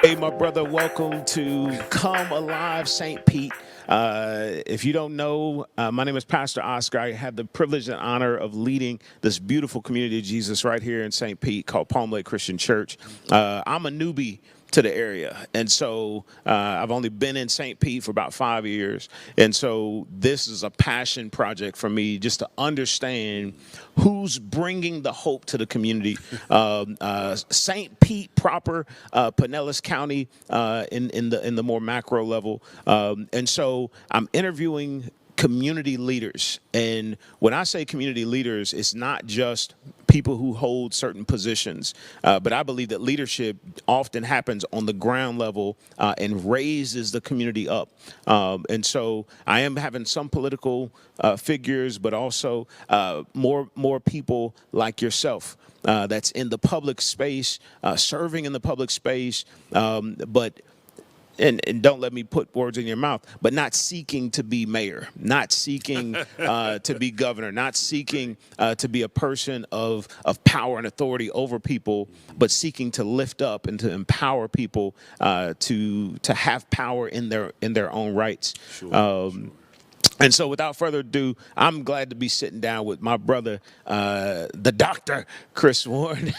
Hey, my brother, welcome to Come Alive St. Pete. If you don't know, my name is Pastor Oscar. I have the privilege and honor of leading this beautiful community of Jesus right here in St. Pete called Palm Lake Christian Church. I'm a newbie to the area. And so I've only been in St. Pete for about 5 years. And so this is a passion project for me just to understand who's bringing the hope to the community. St. Pete proper, Pinellas County in the more macro level. And so I'm interviewing community leaders. And when I say community leaders, it's not just people who hold certain positions, but I believe that leadership often happens on the ground level and raises the community up. And so I am having some political figures, but also more people like yourself. That's in the public space, serving in the public space, but and don't let me put words in your mouth, but not seeking to be mayor, not seeking to be governor, not seeking to be a person of power and authority over people, but seeking to lift up and to empower people to have power in their own rights. And so without further ado, I'm glad to be sitting down with my brother, the doctor, Chris Warren.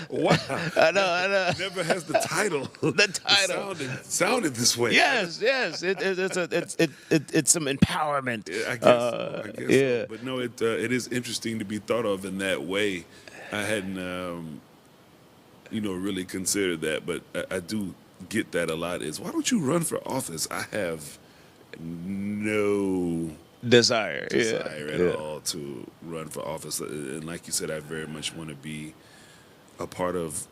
Wow. I know. Never has the title. The title. Sounded this way. Yes. It's some empowerment. Yeah, I guess so. I guess yeah. so. But no, it is interesting to be thought of in that way. I hadn't, really considered that, but I do get that a lot. Is why don't you run for office? I have no Desire at all to run for office, and like you said, I very much want to be a part of,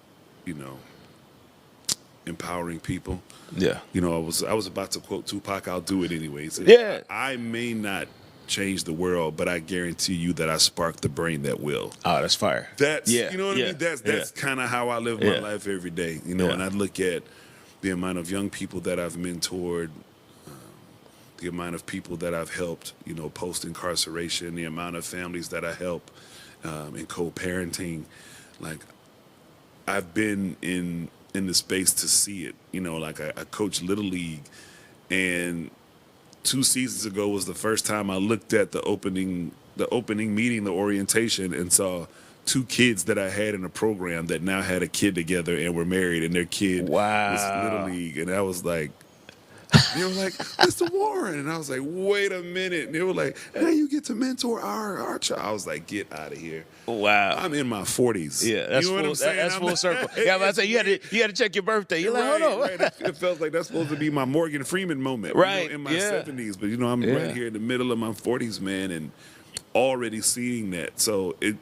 empowering people. Yeah. I was about to quote Tupac. I'll do it anyways. Yeah. I may not change the world, but I guarantee you that I spark the brain that will. Oh, that's fire. That's yeah. You know what I mean. That's kind of how I live my life every day. And I look at the amount of young people that I've mentored, the amount of people that I've helped, post incarceration, the amount of families that I help in co-parenting. Like, I've been in the space to see it. I coach Little League, and 2 seasons ago was the first time I looked at the opening meeting, the orientation, and saw 2 kids that I had in a program that now had a kid together and were married, and their kid was Little League, and I was like, they were like, Mr. Warren. And I was like, wait a minute. And they were like, now you get to mentor our child. I was like, get out of here. Wow. I'm in my 40s. Yeah, that's you know full, what I'm saying? that's full circle. Yeah, but I say you had to check your birthday. You're like, hold on. Right. It felt like that's supposed to be my Morgan Freeman moment. Right. In my 70s. But, I'm right here in the middle of my 40s, man, and already seeing that. So it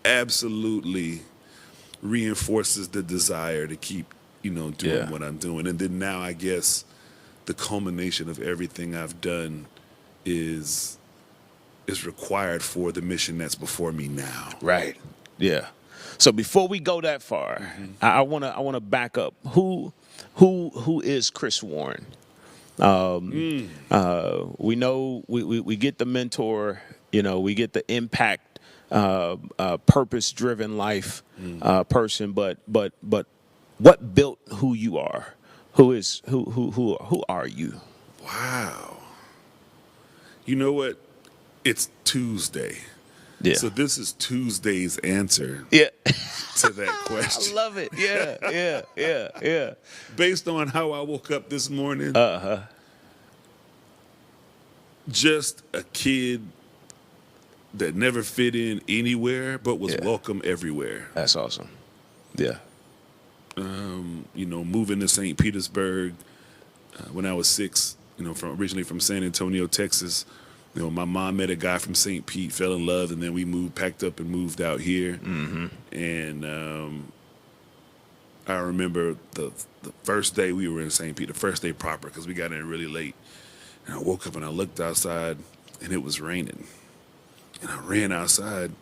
absolutely reinforces the desire to keep, doing what I'm doing. And then now I guess the culmination of everything I've done is required for the mission that's before me now. Right. Yeah. So before we go that far, I wanna back up. Who is Chris Warren? We know we get the mentor. We get the impact, purpose-driven life person. But what built who you are? Who are you? Wow. You know what? It's Tuesday. Yeah. So this is Tuesday's answer Yeah. to that question. I love it. Yeah. Based on how I woke up this morning, just a kid that never fit in anywhere but was welcome everywhere. That's awesome. Yeah. Moving to St. Petersburg when I was 6, originally from San Antonio, Texas. My mom met a guy from St. Pete, fell in love, and then we packed up and moved out here. Mm-hmm. And I remember the first day we were in St. Pete, the first day proper, because we got in really late. And I woke up and I looked outside, and it was raining. And I ran outside,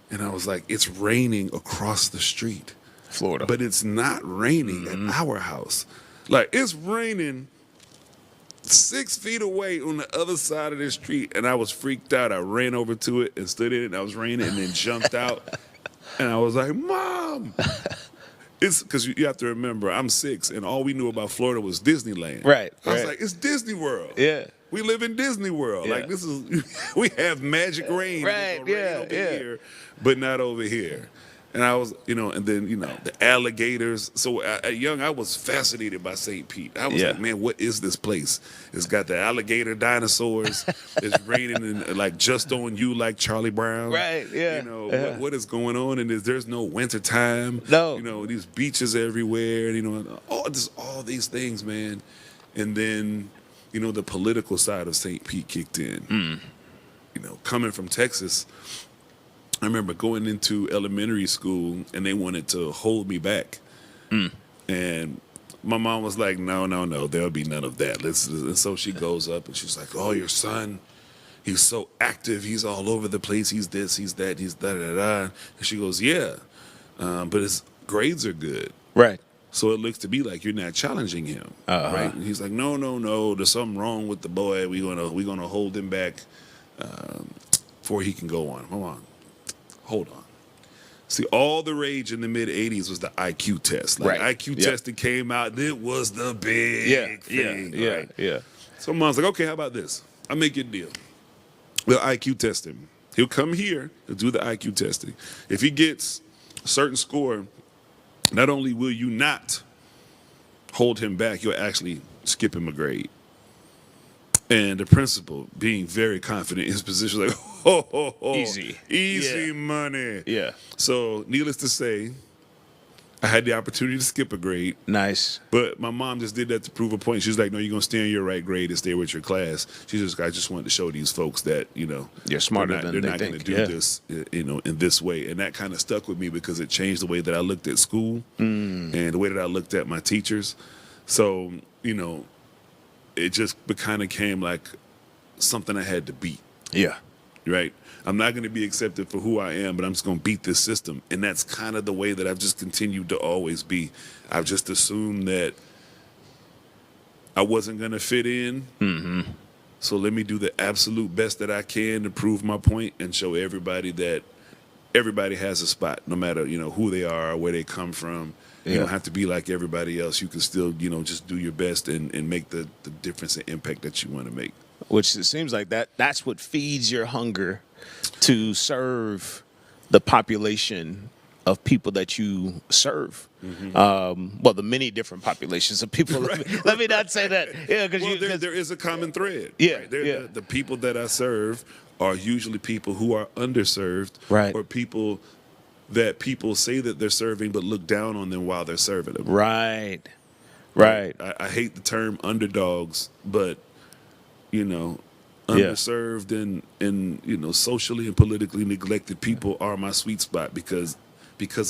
and I was like, it's raining across the street. Florida. But it's not raining at our house. Like, it's raining 6 feet away on the other side of the street, and I was freaked out. I ran over to it and stood in it, and I was raining, and then jumped out. And I was like, Mom, it's because you have to remember, I'm 6, and all we knew about Florida was Disneyland. Right. I was like, it's Disney World. Yeah. We live in Disney World. Yeah. Like, this is, we have magic rain. Right, It's gonna rain yeah, over yeah. here, but not over here. And I was, and then, the alligators. So at young, I was fascinated by St. Pete. I was Yeah. like, man, what is this place? It's got the alligator dinosaurs. It's raining like just on you, like Charlie Brown. Right, yeah. What is going on? And there's no winter time. No. These beaches everywhere. All these things, man. And then, the political side of St. Pete kicked in. Coming from Texas, I remember going into elementary school and they wanted to hold me back. And my mom was like, no, there'll be none of that. And so she goes up and she's like, oh, your son, he's so active. He's all over the place. He's this, he's that, he's da-da-da. And she goes, yeah, but his grades are good. Right. So it looks to be like you're not challenging him, right? And he's like, no, there's something wrong with the boy. We're gonna hold him back before he can go on. Hold on. See, all the rage in the mid '80s was the IQ test. Like IQ testing came out, it was the big thing. Yeah. So mom's like, okay, how about this? I'll make you a deal. We'll IQ test him. He'll come here, he'll do the IQ testing. If he gets a certain score, not only will you not hold him back, you'll actually skip him a grade. And the principal, being very confident in his position, like, easy money. Yeah. So, needless to say, I had the opportunity to skip a grade. Nice. But my mom just did that to prove a point. She was like, no, you're going to stay in your right grade and stay with your class. I just wanted to show these folks that, you're smarter than they think. They're not going to do this, in this way. And that kind of stuck with me because it changed the way that I looked at school and the way that I looked at my teachers. So, it just kind of came like something I had to beat. Yeah. Right? I'm not going to be accepted for who I am, but I'm just going to beat this system. And that's kind of the way that I've just continued to always be. I've just assumed that I wasn't going to fit in. Mm-hmm. So let me do the absolute best that I can to prove my point and show everybody that everybody has a spot, no matter, who they are, where they come from. You don't have to be like everybody else. You can still, just do your best and make the difference and impact that you want to make. Which it seems like that's what feeds your hunger to serve the population of people that you serve. Mm-hmm. The many different populations of people. Right. Let me not say that. Yeah, because there is a common thread. Yeah, right? The people that I serve are usually people who are underserved, right, or people that people say that they're serving but look down on them while they're serving them. Right. I hate the term underdogs, but underserved and socially and politically neglected people are my sweet spot because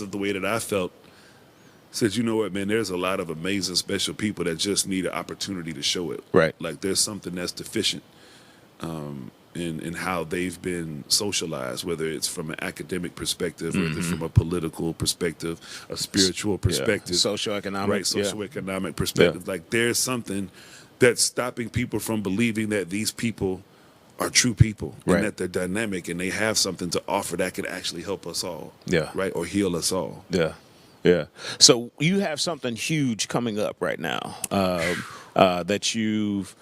of the way that I felt. Said, you know what, man, there's a lot of amazing special people that just need an opportunity to show it. Right. Like there's something that's deficient in how they've been socialized, whether it's from an academic perspective, whether it's from a political perspective, a spiritual perspective. Socioeconomic. Right, socioeconomic perspective. Like there's something that's stopping people from believing that these people are true people and that they're dynamic and they have something to offer that could actually help us all. Yeah. Right, or heal us all. Yeah. Yeah. So you have something huge coming up right now that you've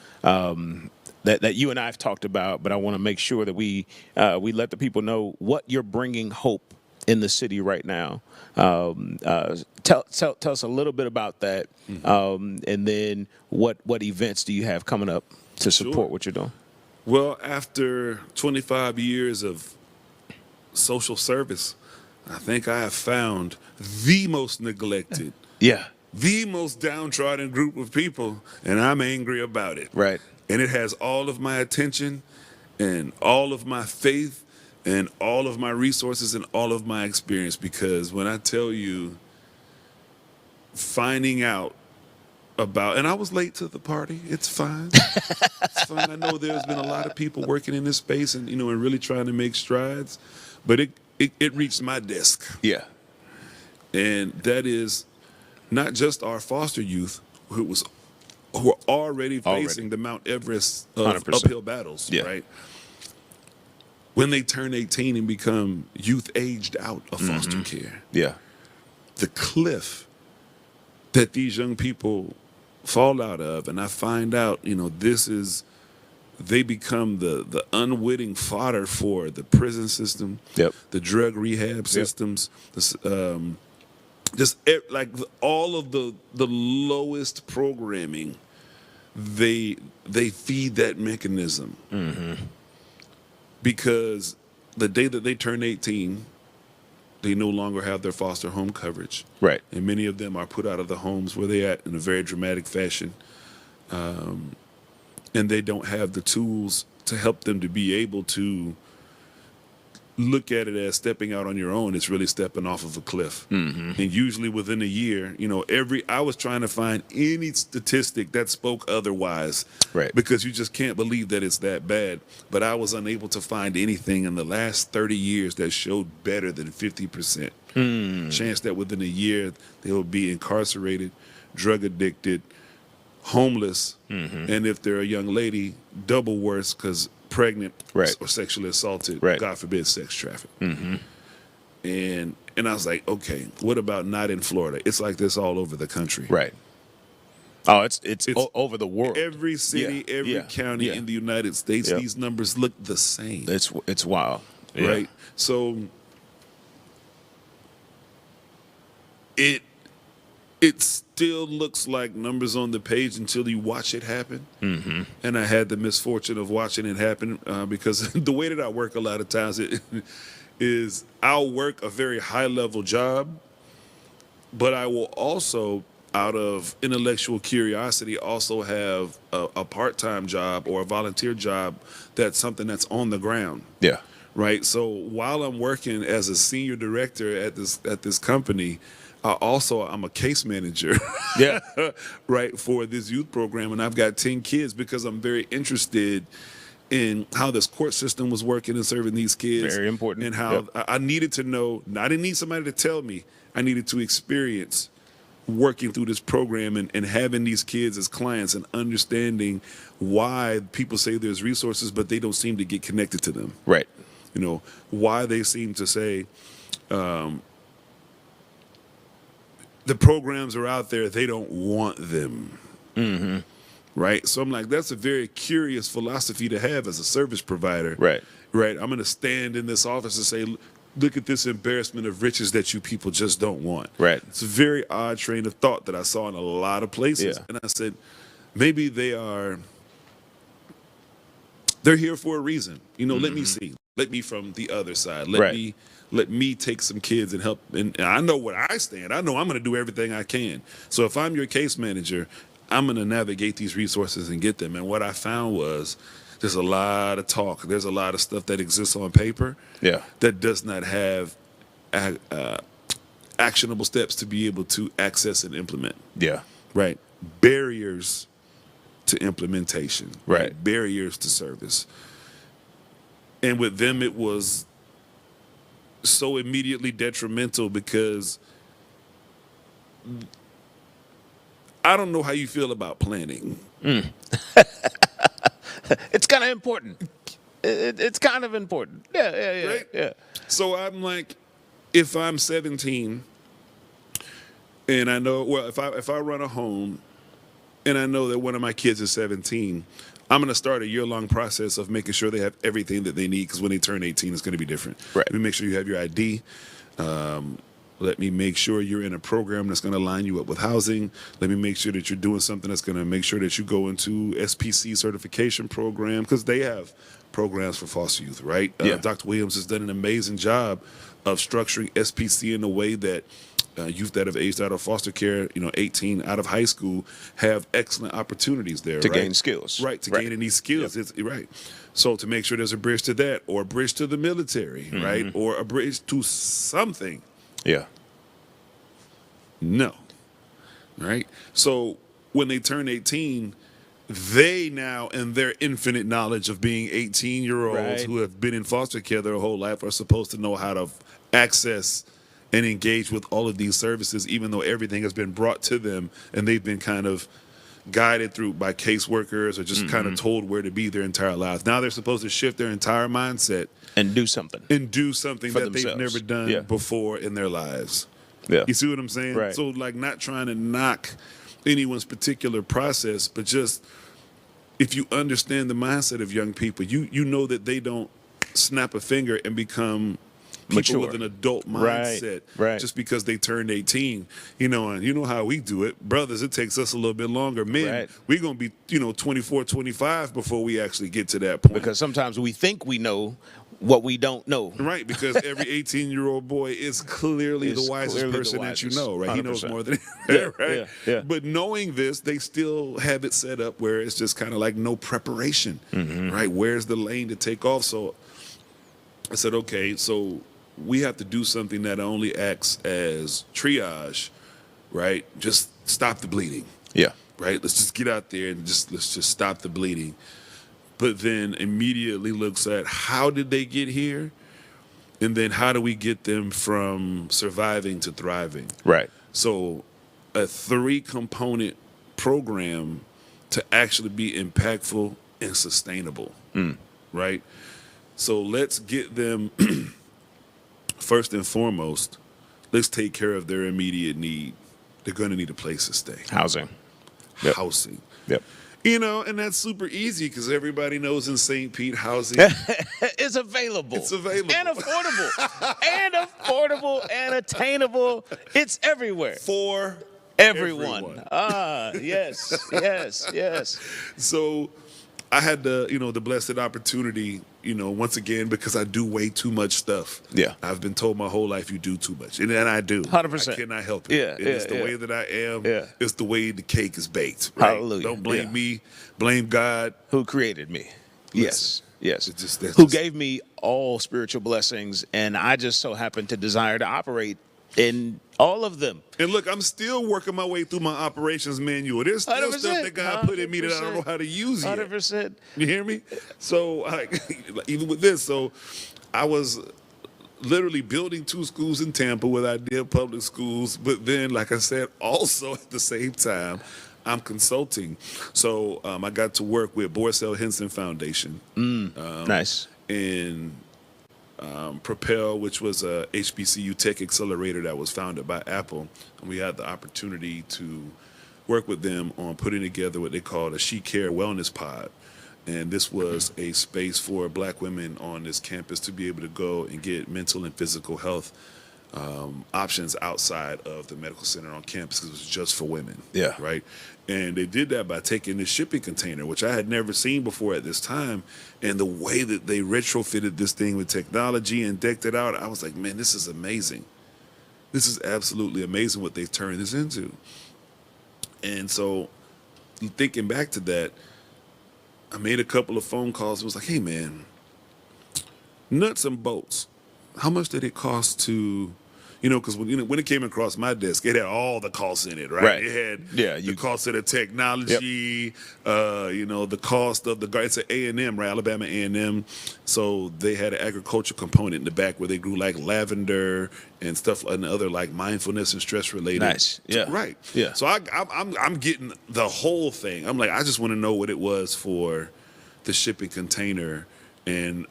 that you and I have talked about, but I want to make sure that we let the people know what you're bringing hope in the city right now. Tell us a little bit about that, and then what events do you have coming up to support what you're doing? Well, after 25 years of social service, I think I have found the most neglected, the most downtrodden group of people, and I'm angry about it. Right. And it has all of my attention and all of my faith and all of my resources and all of my experience, because when I tell you finding out about, and I was late to the party, it's fine. It's fine. I know there's been a lot of people working in this space and, and really trying to make strides, but it reached my desk. Yeah. And that is not just our foster youth who are already facing the Mount Everest of 100%. uphill battles, right? When they turn 18 and become youth aged out of foster care, the cliff that these young people fall out of. And I find out, they become the unwitting fodder for the prison system, Yep. the drug rehab systems, like all of the lowest programming. They feed that mechanism, because the day that they turn 18, they no longer have their foster home coverage. Right. And many of them are put out of the homes where they're at in a very dramatic fashion. And they don't have the tools to help them to be able to look at it as stepping out on your own. It's really stepping off of a cliff. And usually within a year, I was trying to find any statistic that spoke otherwise. Right. Because you just can't believe that it's that bad. But I was unable to find anything in the last 30 years that showed better than 50% chance that within a year they will be incarcerated, drug addicted, homeless, and if they're a young lady, double worse, because pregnant or sexually assaulted, God forbid, sex trafficked. And I was like, okay, what about not in Florida? It's like this all over the country. Right. Oh, it's over the world. Every city, every county in the United States, these numbers look the same. It's wild. Yeah. Right? So it still looks like numbers on the page until you watch it happen. And I had the misfortune of watching it happen because the way that I work a lot of times is I'll work a very high-level job, but I will also, out of intellectual curiosity, also have a part-time job or a volunteer job that's something that's on the ground. Yeah. Right? So while I'm working as a senior director at this company, I'm a case manager, right, for this youth program, and I've got 10 kids because I'm very interested in how this court system was working and serving these kids. Very important. And how I needed to know, I didn't need somebody to tell me, I needed to experience working through this program and having these kids as clients and understanding why people say there's resources, but they don't seem to get connected to them. Right. Why they seem to say, the programs are out there, they don't want them. Right? So I'm like, that's a very curious philosophy to have as a service provider. Right. Right? I'm going to stand in this office and say, look at this embarrassment of riches that you people just don't want. Right. It's a very odd train of thought that I saw in a lot of places. Yeah. And I said, maybe they're here for a reason. Let me see. Let me from the other side. Let me take some kids and help. And I know where I stand. I know I'm going to do everything I can. So if I'm your case manager, I'm going to navigate these resources and get them. And what I found was there's a lot of talk. There's a lot of stuff that exists on paper that does not have actionable steps to be able to access and implement. Yeah. Right. Barriers to implementation. Right. Barriers to service. And with them, it was so immediately detrimental because I don't know how you feel about planning. It's kind of important. It's kind of important. Yeah. Right? Yeah. So I'm like, if I'm 17 and I know, if I run a home and I know that one of my kids is 17, I'm going to start a year-long process of making sure they have everything that they need, because when they turn 18, it's going to be different. Right. Let me make sure you have your ID. Let me make sure you're in a program that's going to line you up with housing. Let me make sure that you're doing something that's going to make sure that you go into SPC certification program, because they have programs for foster youth, right? Dr. Williams has done an amazing job of structuring SPC in a way that youth that have aged out of foster care, 18 out of high school, have excellent opportunities there. To gain skills. Right, to gain any skills. Yep. It's right. So to make sure there's a bridge to that, or a bridge to the military, right? Or a bridge to something. Yeah. No. Right? So when they turn 18, they now, in their infinite knowledge of being 18-year-olds who have been in foster care their whole life, are supposed to know how to access and engage with all of these services, even though everything has been brought to them and they've been kind of guided through by caseworkers or just kind of told where to be their entire lives. Now they're supposed to shift their entire mindset and do something that themselves. they've never done before in their lives. Yeah. You see what I'm saying? Right. So like not trying to knock anyone's particular process, but just if you understand the mindset of young people, you know that they don't snap a finger and become people Mature. with an adult Right, mindset right. just because they turned 18. And you know how we do it. Brothers, it takes us a little bit longer. Men, Right. we're going to be, 24, 25 before we actually get to that point. Because sometimes we think we know what we don't know. Right, because every 18-year-old boy is clearly the wisest person that you know, right? 100%. He knows more than Yeah, right? yeah. But knowing this, they still have it set up where it's just kind of like no preparation, right? Where's the lane to take off? So I said, okay, so we have to do something that only acts as triage, right? Just stop the bleeding, Yeah. right? Let's just get out there and let's just stop the bleeding. But then immediately looks at how did they get here? And then how do we get them from surviving to thriving? Right. So a 3-component program to actually be impactful and sustainable, right? So let's get them, first and foremost, let's take care of their immediate need. They're going to need a place to stay. Housing. Yep. Housing. Yep. And that's super easy because everybody knows in St. Pete housing. It's available. It's available. And affordable. And affordable and attainable. It's everywhere. For Everyone. Ah, yes, yes, yes. So I had the blessed opportunity, once again, because I do way too much stuff. Yeah. I've been told my whole life you do too much. And I do. 100%. I cannot help it. Yeah, It's the yeah. way that I am. Yeah. It's the way the cake is baked. Right? Hallelujah. Don't blame Yeah. me. Blame God. Who created me? Yes, yes. That's Who just- gave me all spiritual blessings, and I just so happen to desire to operate in all of them. And look, I'm still working my way through my operations manual. There's still 100%, stuff that God put in me that I don't know how to use yet. 100%. You hear me? So even with this, so I was literally building 2 schools in Tampa with Idea Public Schools, but then, like I said, also at the same time, I'm consulting. So I got to work with Boris L. Henson Foundation. Nice. And Propel, which was a HBCU tech accelerator that was founded by Apple. And we had the opportunity to work with them on putting together what they called a She Care Wellness Pod. And this was a space for Black women on this campus to be able to go and get mental and physical health options outside of the medical center on campus, because it was just for women. Yeah. Right. And they did that by taking this shipping container, which I had never seen before at this time. And the way that they retrofitted this thing with technology and decked it out, I was like, man, this is amazing. This is absolutely amazing what they've turned this into. And so thinking back to that, I made a couple of phone calls. It was like, hey, man, nuts and bolts. How much did it cost to, because when it came across my desk, it had all the costs in it, right? Right. It had the cost of the technology, the cost of it's an A&M, right? Alabama A&M. So they had an agriculture component in the back where they grew like lavender and stuff and other like mindfulness and stress related. Nice. Yeah. Right. Yeah. So I'm getting the whole thing. I'm like, I just want to know what it was for the shipping container and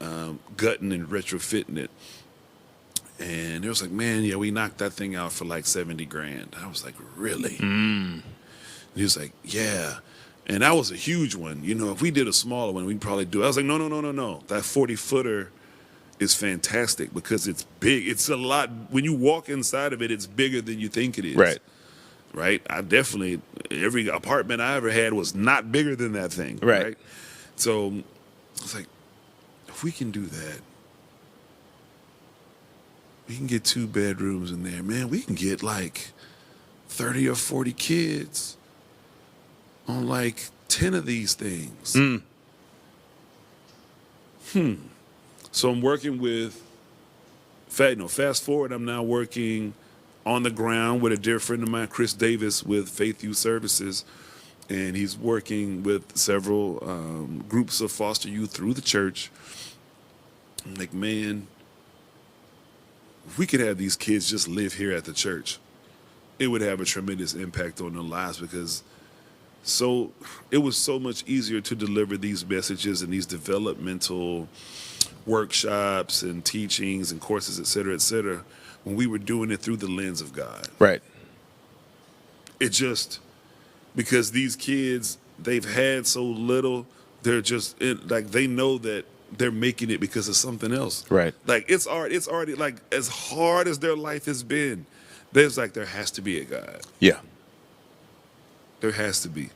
gutting and retrofitting it. And it was like, man, yeah, we knocked that thing out for like $70,000. I was like, really? And he was like, yeah. And that was a huge one. If we did a smaller one, we'd probably do it. I was like, no. That 40-footer is fantastic because it's big. It's a lot. When you walk inside of it, it's bigger than you think it is. Right. Right? Every apartment I ever had was not bigger than that thing. Right. So I was like, if we can do that, we can get 2 bedrooms in there, man. We can get like 30 or 40 kids on like 10 of these things. So I'm working with, fast forward, I'm now working on the ground with a dear friend of mine, Chris Davis, with Faith Youth Services. And he's working with several groups of foster youth through the church. I'm like, man, if we could have these kids just live here at the church, it would have a tremendous impact on their lives, because it was so much easier to deliver these messages and these developmental workshops and teachings and courses, et cetera, when we were doing it through the lens of God. Right. It just, because these kids, they've had so little, they're just like, they know that they're making it because of something else. Right. Like it's already like, as hard as their life has been, there has to be a God. Yeah. There has to be.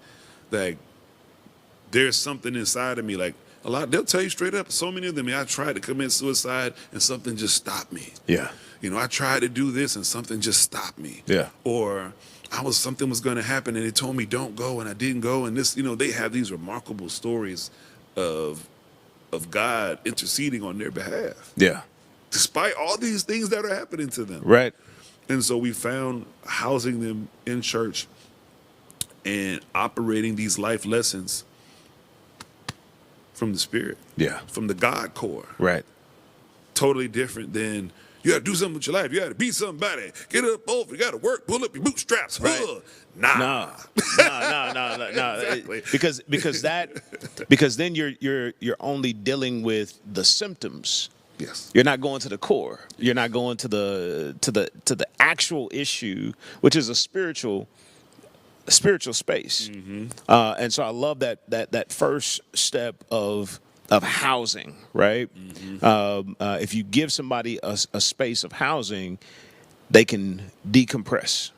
Like, there's something inside of me. Like, they'll tell you straight up, so many of them, I tried to commit suicide and something just stopped me. Yeah. I tried to do this and something just stopped me. Yeah. Or something was going to happen and they told me don't go and I didn't go. And this, they have these remarkable stories of God interceding on their behalf. Yeah. Despite all these things that are happening to them. Right. And so we found housing them in church and operating these life lessons from the Spirit. Yeah. From the God core. Right. Totally different than, you got to do something with your life. You got to be somebody. Get up over. You got to work. Pull up your bootstraps. Right. Nah. No. Exactly. Because then you're only dealing with the symptoms. Yes. You're not going to the core. You're not going to the actual issue, which is a spiritual space. Mm-hmm. And so I love that first step of housing, right? Mm-hmm. If you give somebody a space of housing, they can decompress.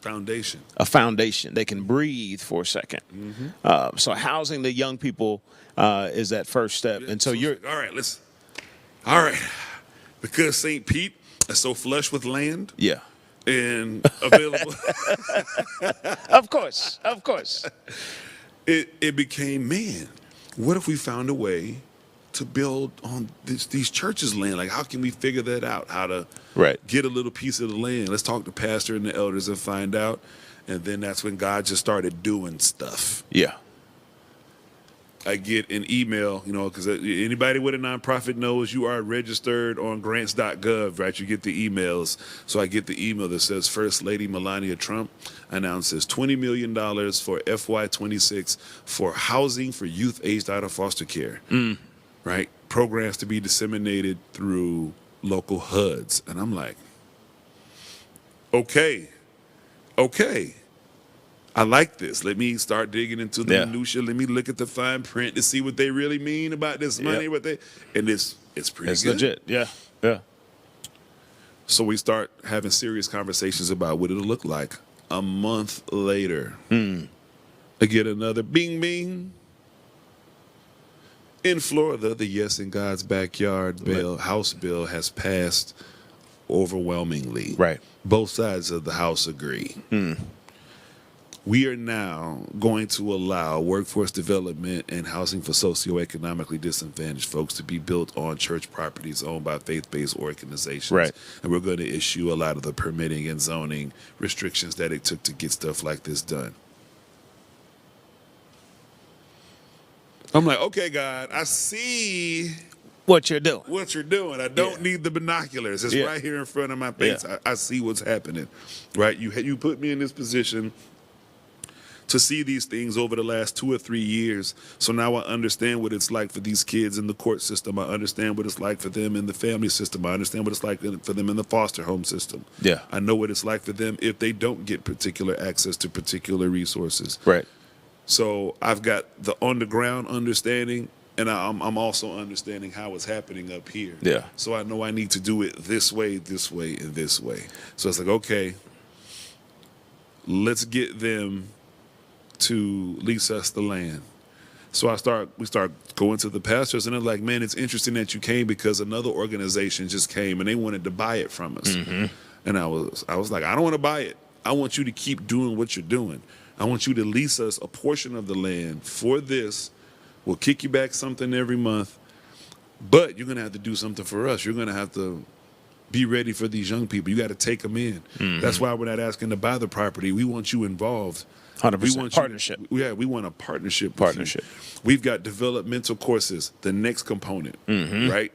A foundation. They can breathe for a second. Mm-hmm. So housing the young people is that first step. And so you're all right. Listen. All right. Because St. Pete is so flush with land. Yeah. And available. Of course. It became, man, what if we found a way to build on these churches' land? Like, how can we figure that out? How to get a little piece of the land? Let's talk to pastor and the elders and find out. And then that's when God just started doing stuff. Yeah. I get an email, because anybody with a nonprofit knows you are registered on grants.gov, right? You get the emails. So I get the email that says First Lady Melania Trump announces $20 million for FY26 for housing for youth aged out of foster care, right? Programs to be disseminated through local HUDs. And I'm like, okay. I like this. Let me start digging into the minutia. Let me look at the fine print to see what they really mean about this money. And it's pretty it's good. Legit. Yeah. So we start having serious conversations about what it'll look like. A month later, I get another bing bing. In Florida, the Yes in God's Backyard House bill has passed overwhelmingly. Right. Both sides of the House agree. We are now going to allow workforce development and housing for socioeconomically disadvantaged folks to be built on church properties owned by faith-based organizations. Right. And we're going to issue a lot of the permitting and zoning restrictions that it took to get stuff like this done. I'm like, okay, God, I see what you're doing. I don't need the binoculars. It's right here in front of my face. Yeah. I see what's happening, right? You put me in this position to see these things over the last 2 or 3 years. So now I understand what it's like for these kids in the court system. I understand what it's like for them in the family system. I understand what it's like for them in the foster home system. Yeah. I know what it's like for them if they don't get particular access to particular resources. Right. So I've got the on-the-ground understanding, and I'm also understanding how it's happening up here. Yeah. So I know I need to do it this way, and this way. So it's like, okay, let's get them to lease us the land. So we start going to the pastors, and they're like, man, it's interesting that you came because another organization just came and they wanted to buy it from us. And I was like, I don't want to buy it. I want you to keep doing what you're doing. I want you to lease us a portion of the land for this. We'll kick you back something every month, but you're going to have to do something for us. You're going to have to be ready for these young people. You got to take them in. That's why we're not asking to buy the property. We want you involved. 100% partnership. We want a partnership. Partnership. We've got developmental courses, the next component, right?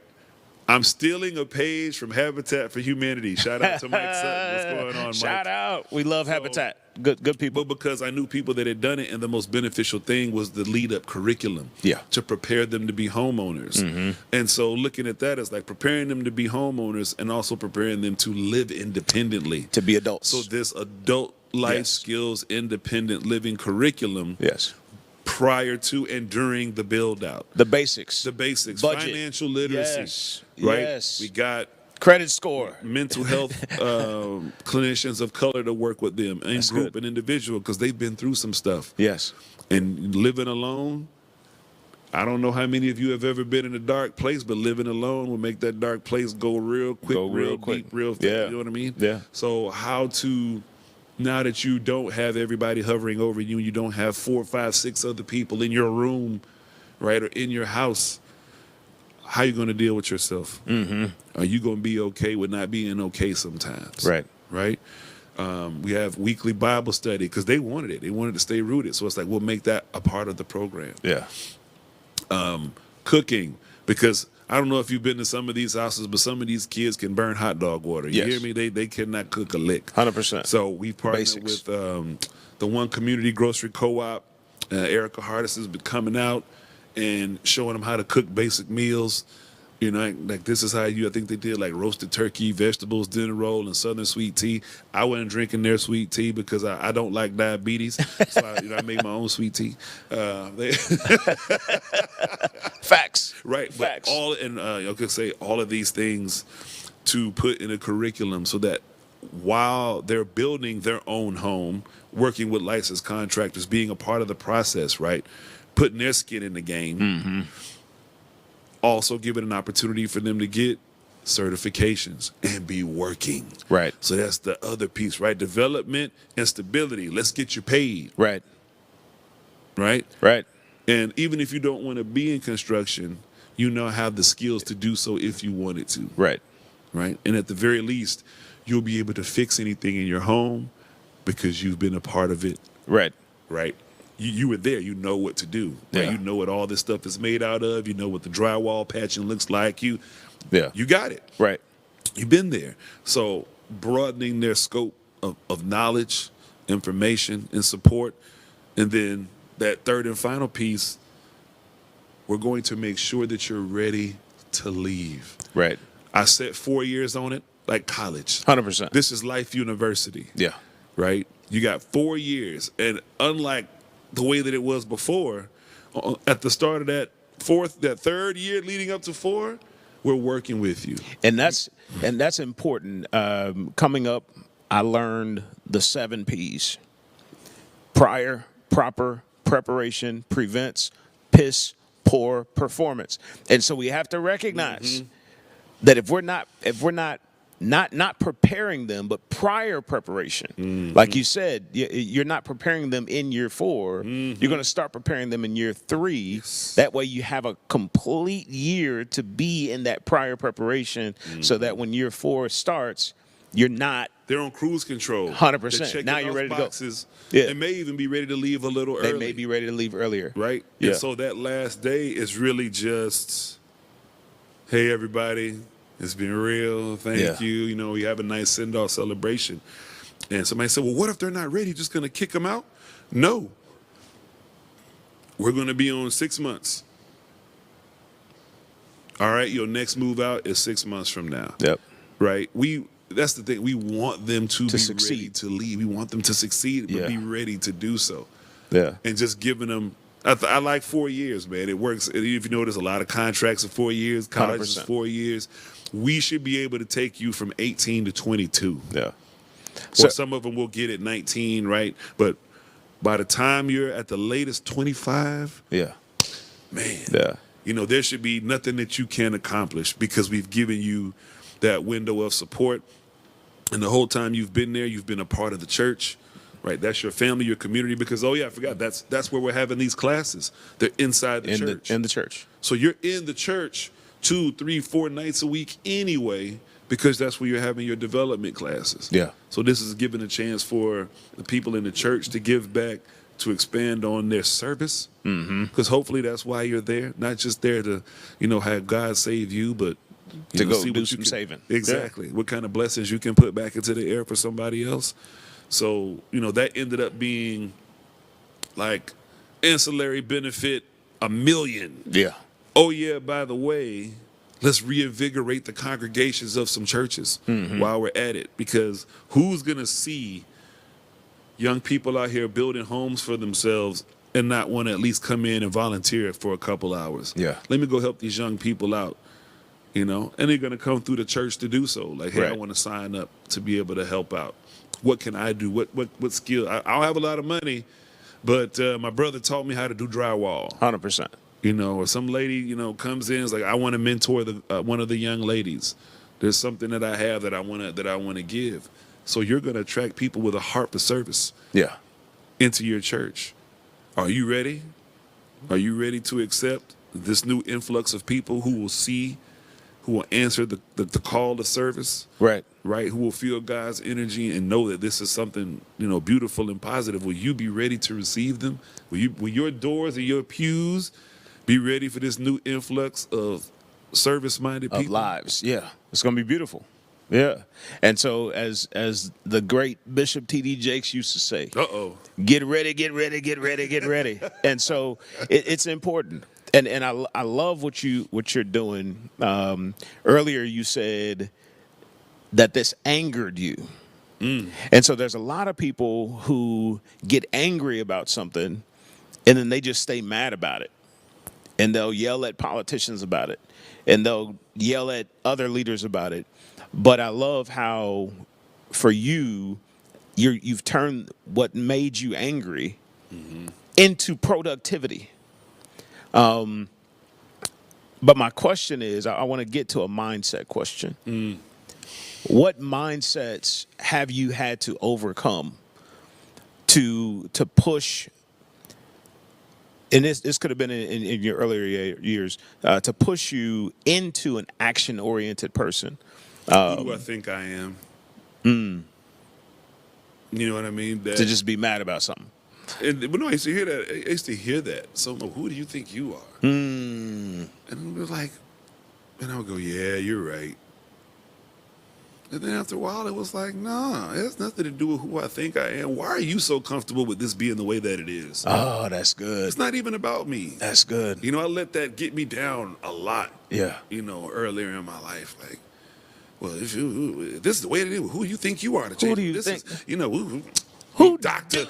I'm stealing a page from Habitat for Humanity. Shout out to Mike Sutton. What's going on, Mike? Shout out. We love Habitat. Good people. But because I knew people that had done it, and the most beneficial thing was the lead-up curriculum to prepare them to be homeowners. And so looking at that as like preparing them to be homeowners and also preparing them to live independently. To be adults. So this adult life skills, independent living curriculum prior to and during the build-out. The basics. Budget. Financial literacy. Right? Yes. We got credit score, mental health clinicians of color to work with them, and group and individual, because they've been through some stuff. Yes. And living alone, I don't know how many of you have ever been in a dark place, but living alone will make that dark place go real quick, real quick, deep, real fast. Yeah. You know what I mean? Yeah. So how to, now that you don't have everybody hovering over you, and you don't have 4, 5, 6 other people in your room, right, or in your house, how you going to deal with yourself? Are you going to be okay with not being okay sometimes? Right. Right? We have weekly Bible study because they wanted it. They wanted to stay rooted. So it's like, we'll make that a part of the program. Yeah. Cooking, because I don't know if you've been to some of these houses, but some of these kids can burn hot dog water. You hear me? They cannot cook a lick. 100%. So we partnered with the One Community Grocery Co-op. Erica Hardis has been coming out and showing them how to cook basic meals. You know, like this is how I think they did like roasted turkey, vegetables, dinner roll, and southern sweet tea. I wasn't drinking their sweet tea because I don't like diabetes. So I made my own sweet tea. Facts. Right. But Facts. I could say all of these things to put in a curriculum so that while they're building their own home, working with licensed contractors, being a part of the process, right? Putting their skin in the game, also giving an opportunity for them to get certifications and be working. Right. So that's the other piece, right? Development and stability. Let's get you paid. Right. Right? Right. And even if you don't want to be in construction, you now have the skills to do so if you wanted to. Right. Right? And at the very least, you'll be able to fix anything in your home because you've been a part of it. Right. Right? You were there. You know what to do. Right? Yeah. You know what all this stuff is made out of. You know what the drywall patching looks like. You got it. Right. You've been there. So broadening their scope of knowledge, information, and support. And then that third and final piece, we're going to make sure that you're ready to leave. Right. I set 4 years on it, like college. 100%. This is Life University. Yeah. Right? You got 4 years. And unlike the way that it was before, at the start of that third year leading up to 4, we're working with you. And that's important. Coming up, I learned the 7 P's. Prior, proper, preparation, prevents, piss, poor performance. And so we have to recognize that if we're not preparing them, but prior preparation, like you said, you're not preparing them in year 4. You're going to start preparing them in year 3. Yes. That way you have a complete year to be in that prior preparation so that when year 4 starts, you're not. They're on cruise control. 100%. Now you're ready boxes, to go. Yeah. They may even be ready to leave a little early. They may be ready to leave earlier. Right? Yeah. And so that last day is really just, hey, everybody, it's been real. Thank you. You know, we have a nice send-off celebration. And somebody said, well, what if they're not ready? Just going to kick them out? No. We're going to be on 6 months. All right, your next move out is 6 months from now. Yep. Right? That's the thing. We want them to be succeed. ready to leave. We want them to succeed, but be ready to do so. Yeah. And just giving them, I like 4 years, man. It works. If you notice, a lot of contracts are 4 years, college 100%. Is 4 years. We should be able to take you from 18 to 22. Yeah. So some of them will get at 19, right? But by the time you're at the latest 25, man, you know, there should be nothing that you can't accomplish because we've given you that window of support. And the whole time you've been there, you've been a part of the church, right? That's your family, your community, because, I forgot, that's where we're having these classes. They're inside the church. In the church. So you're in the church 2, 3, 4 nights a week anyway, because that's where you're having your development classes. Yeah. So this is giving a chance for the people in the church to give back, to expand on their service, because hopefully that's why you're there, not just there to, have God save you, but To go see do what you some can, saving. exactly, what kind of blessings you can put back into the air for somebody else. So that ended up being like ancillary benefit a million. Yeah. Oh yeah, by the way, let's reinvigorate the congregations of some churches while we're at it, because who's gonna see young people out here building homes for themselves and not want to at least come in and volunteer for a couple hours? Yeah. Let me go help these young people out, and they're going to come through the church to do so. Like, hey, I Right. want to sign up to be able to help out. What can I do? What skill? I don't have a lot of money, but my brother taught me how to do drywall. 100%. Or some lady, comes in, is like, I want to mentor one of the young ladies. There's something that I have that I want to give. So you're going to attract people with a heart for service Yeah. into your church. Are you ready? Are you ready to accept this new influx of people who will answer the call to service? Right. Right? Who will feel God's energy and know that this is something, beautiful and positive. Will you be ready to receive them? Will your doors and your pews be ready for this new influx of service-minded people? Of lives. Yeah. It's going to be beautiful. Yeah. And so as the great Bishop T.D. Jakes used to say, get ready, get ready, get ready, get ready. And so it's important. And I love what you're doing. Earlier you said that this angered you. And so there's a lot of people who get angry about something and then they just stay mad about it. And they'll yell at politicians about it. And they'll yell at other leaders about it. But I love how, for you've turned what made you angry into productivity. But my question is, I want to get to a mindset question. What mindsets have you had to overcome to push? And this could have been in your earlier years, to push you into an action-oriented person. Who do I think I am? You know what I mean? To just be mad about something. But no, I used to hear that. So, who do you think you are? And I was like, and I would go, yeah, you're right. And then after a while, it was like, nah, it has nothing to do with who I think I am. Why are you so comfortable with this being the way that it is? Oh, that's good. It's not even about me. That's good. I let that get me down a lot. Yeah. Earlier in my life, like, well, if this is the way it is, who do you think you are to change? Who do you think? Who Doctor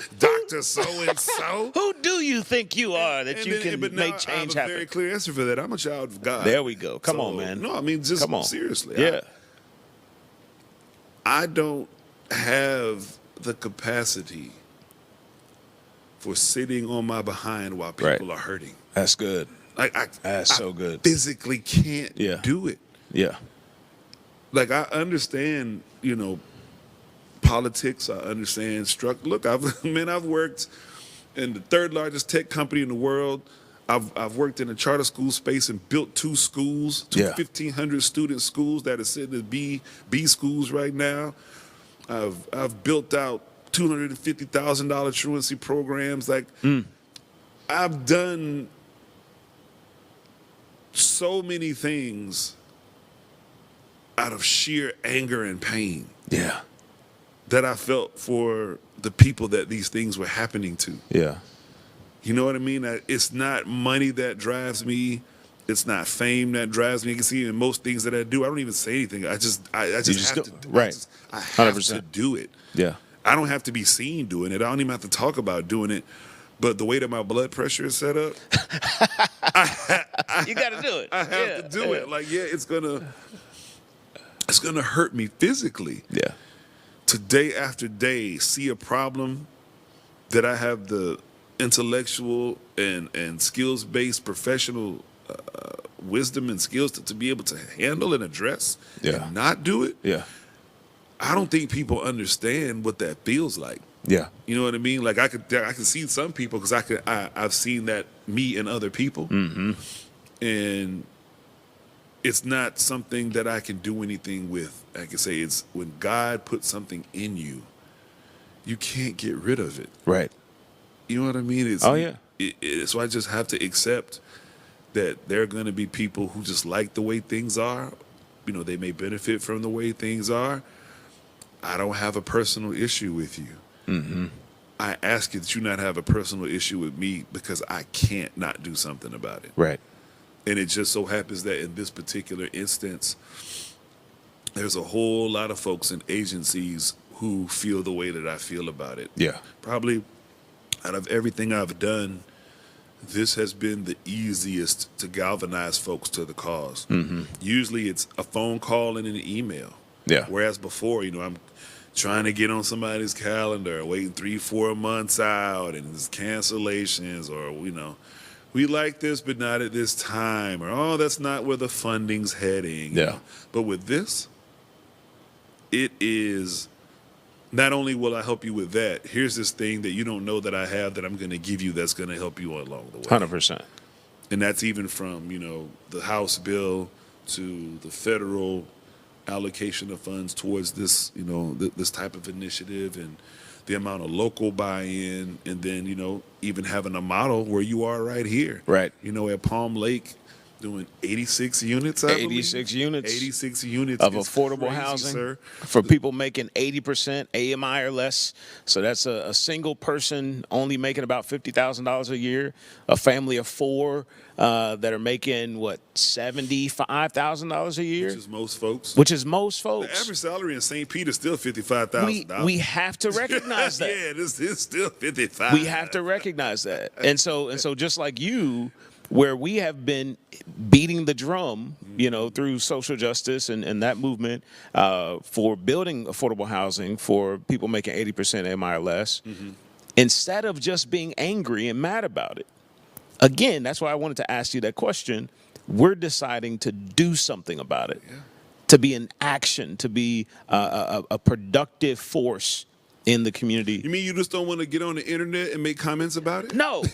so and so? Who do you think you are that you can make change I have a happen? very clear answer for that. I'm a child of God. There we go. Come on, man. No, I mean, just come on. Seriously. Yeah. I don't have the capacity for sitting on my behind while people are hurting. That's good. That's so good. Physically can't do it. Yeah. Like, I understand, politics. I understand Look, I've worked in the third largest tech company in the world. I've worked in a charter school space and built two 1,500 student schools that are sitting as B schools right now. I've built out $250,000 truancy programs. Like, I've done so many things out of sheer anger and pain. Yeah. That I felt for the people that these things were happening to. Yeah. You know what I mean? It's not money that drives me. It's not fame that drives me. You can see in most things that I do, I don't even say anything. I just have to. Right. I have 100%. to do it. Yeah. I don't have to be seen doing it. I don't even have to talk about doing it. But the way that my blood pressure is set up, you got to do it. I have to do it. Like, it's gonna hurt me physically. Yeah. To day after day see a problem that I have the intellectual and skills-based professional wisdom and skills to be able to handle and address and not do it. Yeah. I don't think people understand what that feels like. Yeah. You know what I mean? Like, I can see some people, because I've seen that me and other people. Mm-hmm. And it's not something that I can do anything with. I can say it's when God puts something in you, you can't get rid of it. Right. You know what I mean? So I just have to accept that there are going to be people who just like the way things are, they may benefit from the way things are. I don't have a personal issue with you. Mm-hmm. I ask you that you not have a personal issue with me because I can't not do something about it. Right. And it just so happens that in this particular instance, there's a whole lot of folks in agencies who feel the way that I feel about it. Yeah. Probably out of everything I've done, this has been the easiest to galvanize folks to the cause. Mm-hmm. Usually it's a phone call and an email. Yeah. Whereas before, I'm trying to get on somebody's calendar, waiting 3-4 months out, and there's cancellations, or, we like this, but not at this time, or, oh, that's not where the funding's heading. Yeah. But with this, it is not only will I help you with that, here's this thing that you don't know that I have that I'm going to give you that's going to help you along the way. 100%. And that's even from, the House bill to the federal allocation of funds towards this, this type of initiative, and the amount of local buy-in, and then, even having a model where you are right here. Right. At Palm Lake, doing 86 units, I believe. 86 units. 86 units Of is affordable crazy, housing sir. for people making 80% AMI or less. So that's a single person only making about $50,000 a year. A family of 4 that are making, $75,000 a year? Which is most folks. The average salary in St. Pete is still $55,000. We have to recognize that. Yeah, this is still 55. We have to recognize that. And so just like you, where we have been beating the drum, through social justice and that movement for building affordable housing for people making 80% AMI or less, instead of just being angry and mad about it. Again, that's why I wanted to ask you that question. We're deciding to do something about it, to be in action, to be a productive force in the community. You mean you just don't want to get on the internet and make comments about it? No,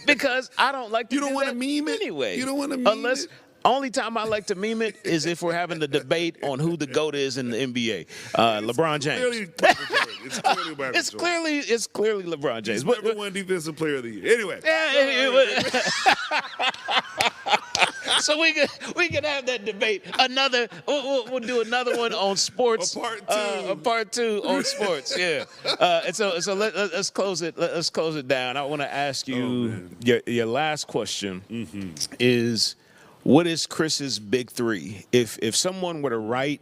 because I don't like to. You don't do want to that meme it anyway. You don't want to meme Unless it. only time I like to meme it is if we're having the debate on who the GOAT is in the NBA. LeBron James. It's clearly Michael Jordan. It's clearly LeBron James. He's number 1 defensive player of the year. Anyway. So we can have that debate. We'll do another one on sports. A part 2 on sports. Yeah. And so let's close it. Let's close it down. I want to ask you your last question is, what is Chris's big 3? If someone were to write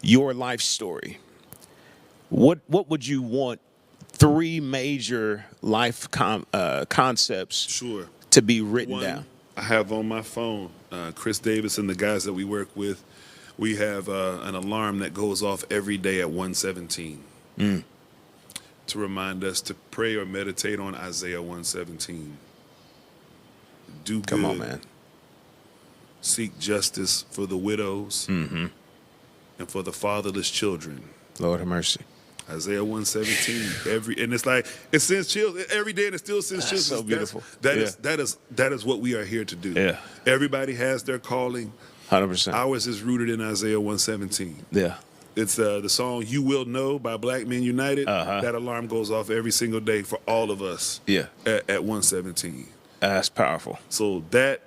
your life story, what would you want 3 major life concepts to be written down? I have on my phone, Chris Davis and the guys that we work with, we have an alarm that goes off every day at 1:17 to remind us to pray or meditate on Isaiah 1:17. Do good. Come on, man. Seek justice for the widows and for the fatherless children. Lord have mercy. Isaiah 1:17. And it's like it sends chills every day, and it still sends chills. So beautiful. That is what we are here to do. Yeah. Everybody has their calling. 100%. Ours is rooted in Isaiah 1:17. Yeah. It's the song "You Will Know" by Black Men United. That alarm goes off every single day for all of us. Yeah. At 1:17. That's powerful. So that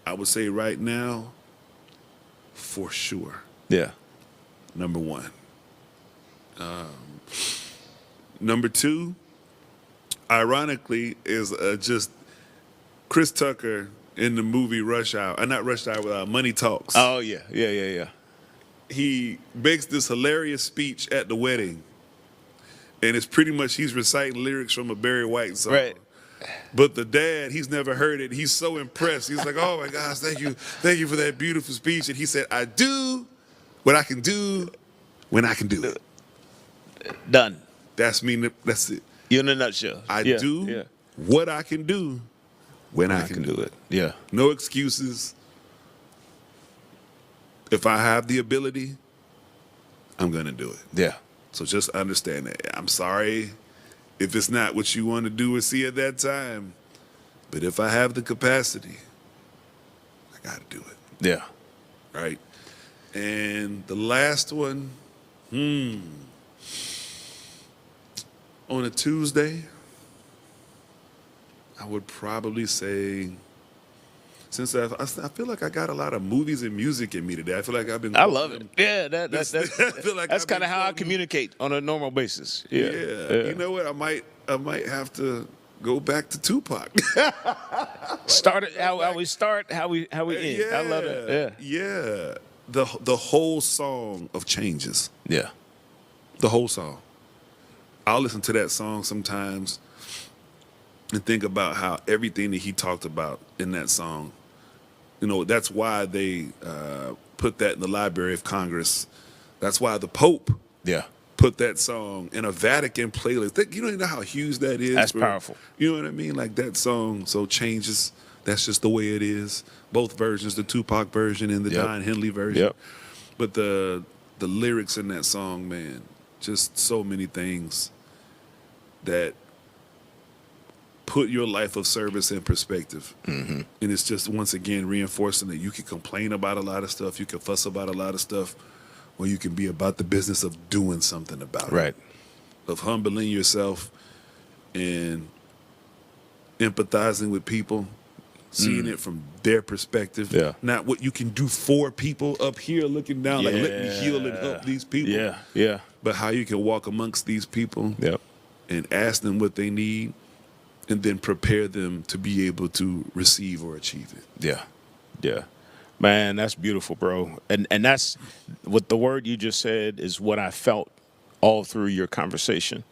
I would say right now, for sure. Yeah. Number 1. Number 2, ironically, is just Chris Tucker in the movie Rush Hour. Not Rush Hour, Money Talks. Oh, yeah. He makes this hilarious speech at the wedding. And it's pretty much he's reciting lyrics from a Barry White song. Right. But the dad, he's never heard it. He's so impressed. He's like, oh, my gosh, thank you for that beautiful speech. And he said, I do what I can do when I can do it. Done. That's me. That's it. You in a nutshell. I do what I can do when I can do it. Yeah. No excuses. If I have the ability, I'm going to do it. Yeah. So just understand that. I'm sorry if it's not what you want to do or see at that time. But if I have the capacity, I got to do it. Yeah. Right? And the last one, on a Tuesday, I would probably say since I feel like I got a lot of movies and music in me today. I feel like I've been. I love it. Yeah, that's I feel like that's I've been kind of how I quoting- communicate on a normal basis. Yeah. You know what? I might have to go back to Tupac. Start it how we start, how we end. I love it. Yeah. The whole song of Changes. Yeah. The whole song. I'll listen to that song sometimes and think about how everything that he talked about in that song. You know, that's why they put that in the Library of Congress. That's why the Pope Yeah. put that song in a Vatican playlist. You don't even know how huge that is. That's bro. powerful. You know what I mean? Like that song, so Changes. That's just the way it is. Both versions, the Tupac version and the Yep. Don Henley version. Yep. But the lyrics in that song, man, just so many things that put your life of service in perspective. Mm-hmm. And it's just, once again, reinforcing that you can complain about a lot of stuff, you can fuss about a lot of stuff, or you can be about the business of doing something about Right. it. Of humbling yourself and empathizing with people, seeing it from their perspective. Yeah. Not what you can do for people up here looking down, like let me heal and help these people. Yeah. Yeah. But how you can walk amongst these people Yep. and ask them what they need and then prepare them to be able to receive or achieve it. Yeah. Yeah. Man, that's beautiful, bro. And that's what the word you just said is what I felt all through your conversation.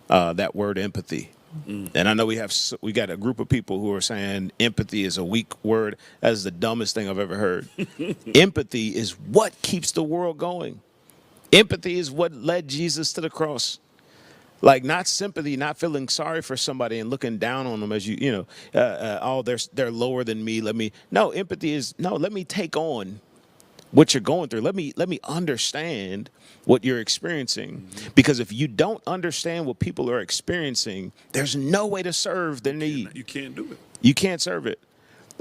That word empathy. And I know we got a group of people who are saying empathy is a weak word. That is the dumbest thing I've ever heard. Empathy is what keeps the world going. Empathy is what led Jesus to the cross. Like, not sympathy, not feeling sorry for somebody and looking down on them as they're lower than me. Empathy is, let me take on what you're going through. Let me understand what you're experiencing. Because if you don't understand what people are experiencing, there's no way to serve their need. You can't do it. You can't serve it.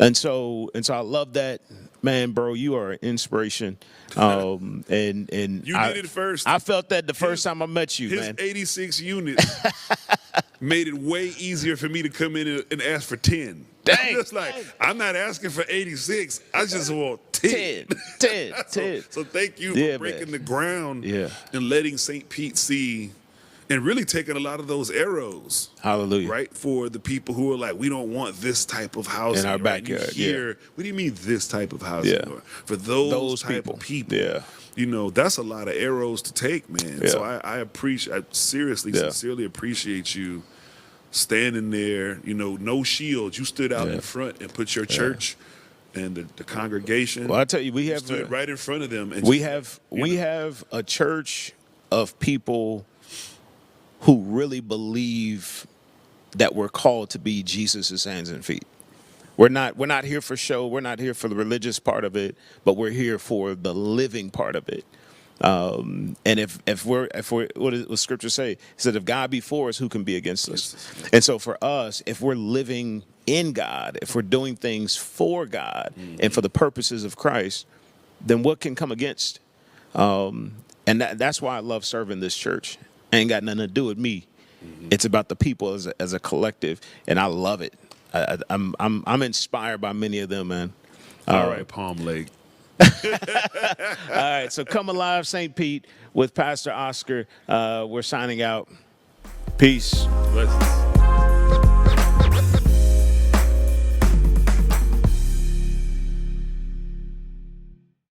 And so I love that, man, bro. You are an inspiration. And You did it first. I felt that the first time I met you, His man. 86 units made it way easier for me to come in and ask for 10. Dang. Just like, I'm not asking for 86. I just want 10. 10. So thank you Yeah, for breaking man. the ground Yeah. and letting St. Pete see and really taking a lot of those arrows. Hallelujah. Right? For the people who are like, we don't want this type of housing. In our right? You backyard, hear, what do you mean this type of housing? Yeah. Or for those type people. of people. Yeah. You know, that's a lot of arrows to take, man. Yeah. So I sincerely appreciate you standing there, no shield. You stood out in front and put your church and the congregation. Well, I tell you, we have stood right in front of them. And we have a church of people who really believe that we're called to be Jesus's hands and feet. We're not here for show. We're not here for the religious part of it, but we're here for the living part of it. And if we're what does Scripture say? It said, "If God be for us, who can be against us?" And so for us, if we're living in God, if we're doing things for God and for the purposes of Christ, then what can come against? And that's why I love serving this church. Ain't got nothing to do with me. It's about the people as a collective, and I love it. I'm inspired by many of them, man. all right, Palm Lake. All right, so come alive, St. Pete, with Pastor Oscar. We're signing out. Peace. Blessings.